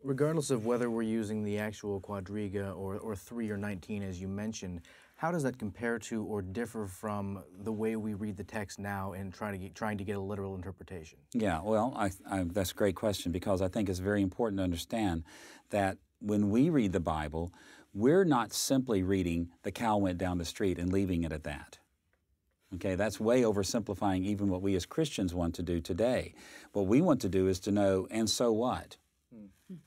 Regardless of whether we're using the actual quadriga or 3 or 19 as you mentioned, how does that compare to or differ from the way we read the text now and trying to get a literal interpretation? Yeah, well, that's a great question, because I think it's very important to understand that when we read the Bible, we're not simply reading the cow went down the street and leaving it at that. Okay, that's way oversimplifying even what we as Christians want to do today. What we want to do is to know, and so what?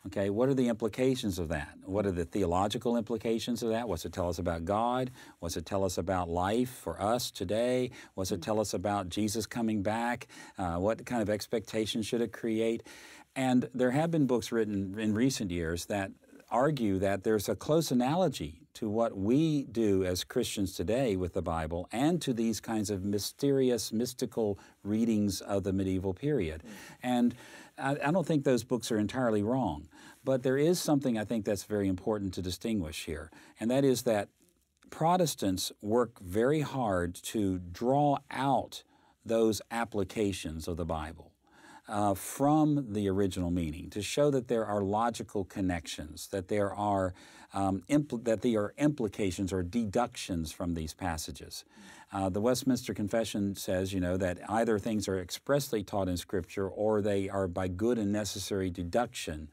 Okay, what are the implications of that? What are the theological implications of that? What's it tell us about God? What's it tell us about life for us today? What's it tell us about Jesus coming back? What kind of expectations should it create? And there have been books written in recent years that argue that there's a close analogy to what we do as Christians today with the Bible and to these kinds of mysterious, mystical readings of the medieval period. And I don't think those books are entirely wrong, but there is something I think that's very important to distinguish here, and that is that Protestants work very hard to draw out those applications of the Bible from the original meaning, to show that there are logical connections, that there are implications or deductions from these passages. The Westminster Confession says, that either things are expressly taught in Scripture or they are by good and necessary deduction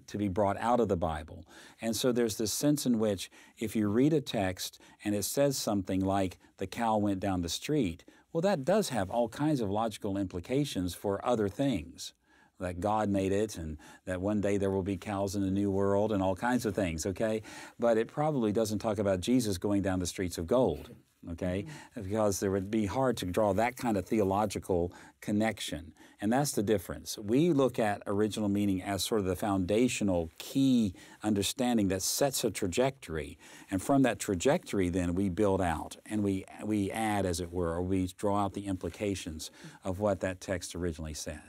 to be brought out of the Bible. And so there's this sense in which if you read a text and it says something like, the cow went down the street, well, that does have all kinds of logical implications for other things, that God made it and that one day there will be cows in the new world and all kinds of things, okay? But it probably doesn't talk about Jesus going down the streets of gold, okay? Because it would be hard to draw that kind of theological connection. And that's the difference. We look at original meaning as sort of the foundational key understanding that sets a trajectory. And from that trajectory, then, we build out and we add, as it were, or we draw out the implications of what that text originally said.